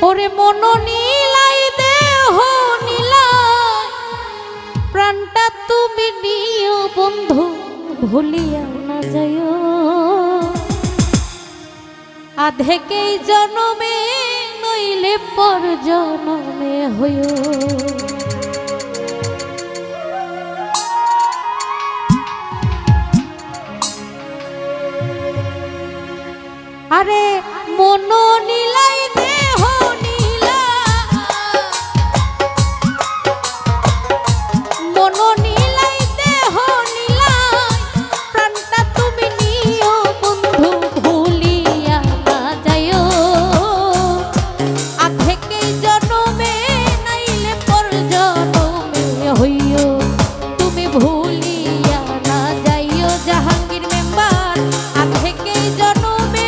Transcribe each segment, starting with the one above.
ওরে মন নীলাই দেহ নীলাই প্রাণটা তুমি নিও বন্ধু ভুলিয়া না যাইও আধেকেই জনমে নইলে পর জনমে হইও আরে মন নীলাই দেহ নীলা মন নীলাই দেহ নীলাই প্রাণটা তুমি নিও বন্ধু ভুলিয়া না যাইও আধেকেই জনমে নাইলে পর জনমে হইও তুমি ভুলিয়া না যাইও জাহাঙ্গীর মেম্বার আধেকেই জনমে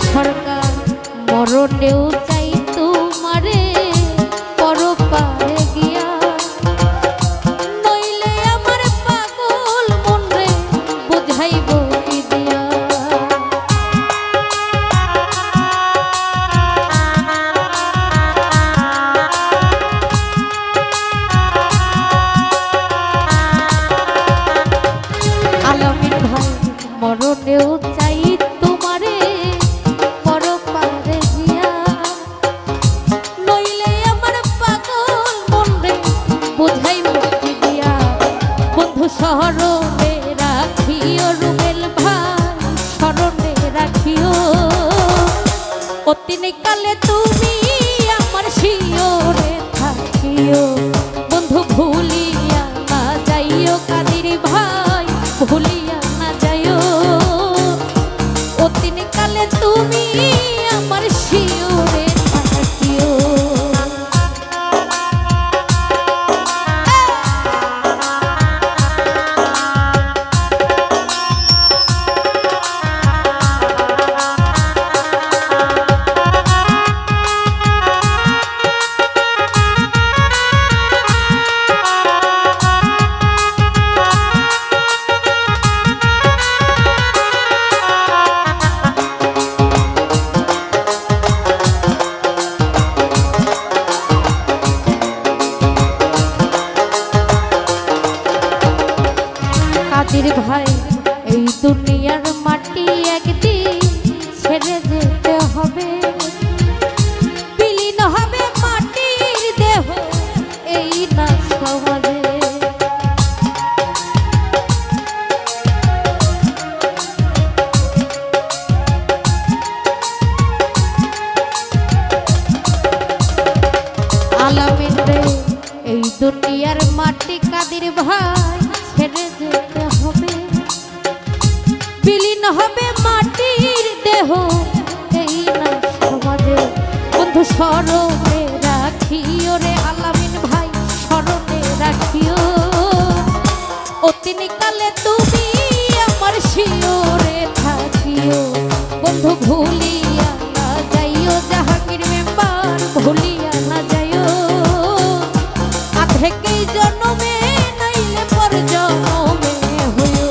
সরকার মরণেও চাই তোমারে পরপারে গিয়া নইলে আমার পাগল মন রে বুঝাইব কি দিয়া আলমিন ভাই মরণেও চাই স্মরণে রাখিও রুবেল ভাই স্মরণে রাখিও অতীনকালে তুমি আমার শিওরে থাকিও বন্ধু ভুলিয়া না যাইও কাদির ভাই ভুলিয়া না যাইও অতীনকালে তুমি আমার শিওরে থাকিও ভাই এই দুনিয়ার মাটি একদিন ছেড়ে যেতে হবে বিলীন হবে মাটির দেহ এই না সমাজে আলামিন রে এই দুনিয়ার মাটি কাদির ভাই ছেড়ে যেতে হবে বিলীন হবে মাটির দেহ এই না সমাজে বন্ধু স্মরণে রাখিও রে আলামিন ভাই স্মরণে রাখিও অতীনকালে তুমি আমার শিওরে থাকিও বন্ধু ভুলিয়া না যাইও জাহাঙ্গীর মেম্বার ভুলিয়া না যাইও আধেকেই জন্মে নাইলে পর জন্মে হইও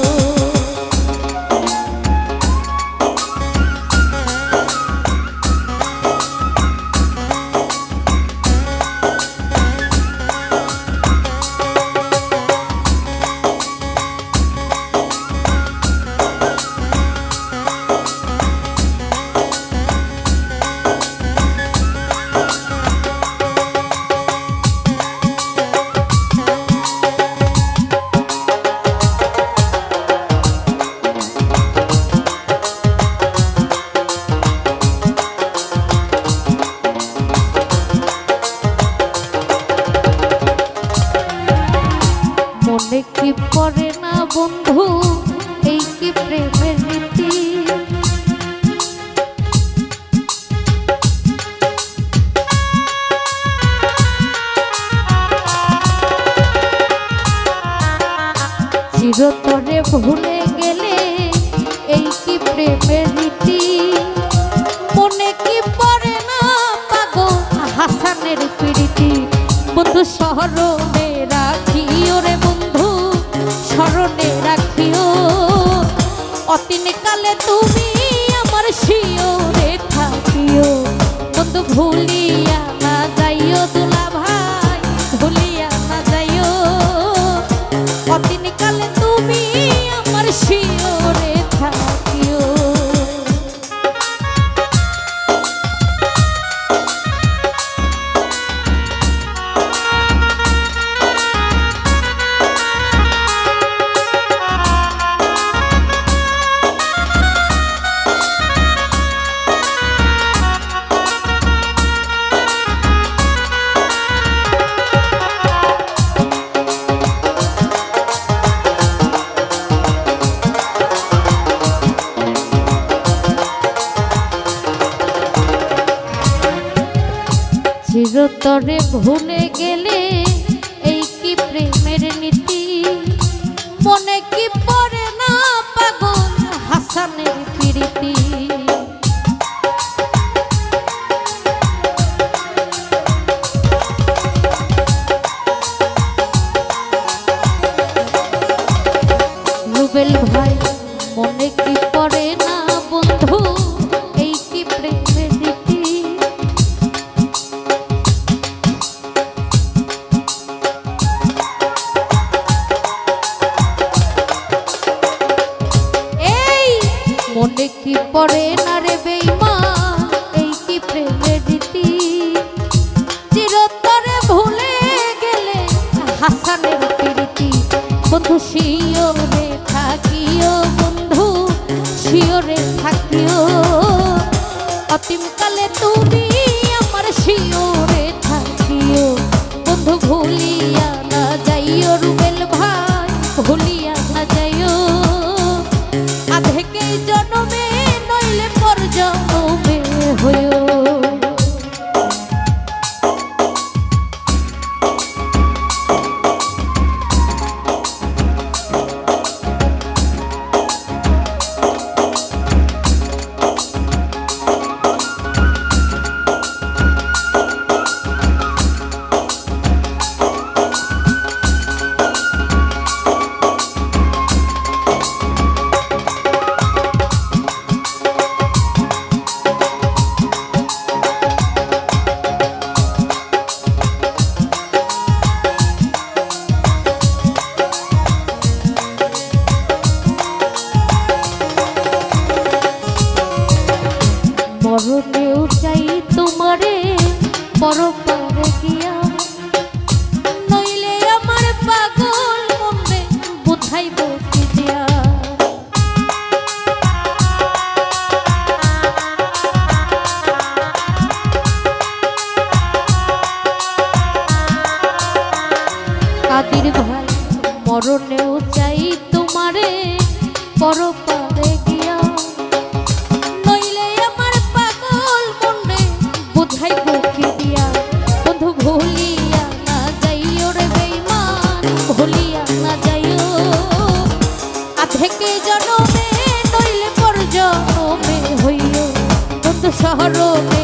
মনে কি পড়ে না বন্ধু এই কি প্রেমের রীতি। চিরতরে ভুলে গেলে এই কি প্রেমের রীতি। মনে কি পড়ে না পাগল হাসানের প্রীতি। বন্ধু স্মরণে রাখিও রে বন্ধু স্মরণে রাখিও। অতীন কালে তুমি আমার শিওরে থাকিও। বন্ধু ভুলিয়া না যাইও দুলা ভাই ভুলিয়া না যাইও। অতীন কালে তুমি আমার শিওরে থাকিও। চিরতরে ভুলে গেলে এই কি প্রেমের নীতি। মনে কি পড়ে না পাগল হাসানের প্রীতি। রুবেল ভাই মনে কি পড়ে না বন্ধু এই কি প্রেমের রীতি। মনে কি পড়ে না রে বেঈমান এই কি প্রেমের রীতি। চিরতরে ভুলে গেলে হাসানের প্রীতি। বন্ধু শিওরে থাকিও বন্ধু শিওরে থাকিও। অতীম কালে তুমি আমার শিওরে থাকিও। বন্ধু ভুলিয়া না যাইও রুবেল ভাই ভুলিয়া না যাইও। আধেকে জন্মে নইলে পর জন্মে হইও। মরণেও চাই তোমারে পরপারে গিয়া। নইলে আমার পাগল মনে বুঝাইব কি দিয়া। কাদির ভাই মরণেও চাই তোমারে পরপারে গিয়া। বুঝাইব কি দিয়া। বন্ধু ভুলিয়া না যাইও রে বেঈমান ভুলিয়া না যাইও। আধেকে জন্মে নইলে পর জন্মে হইও। বন্ধু শহরে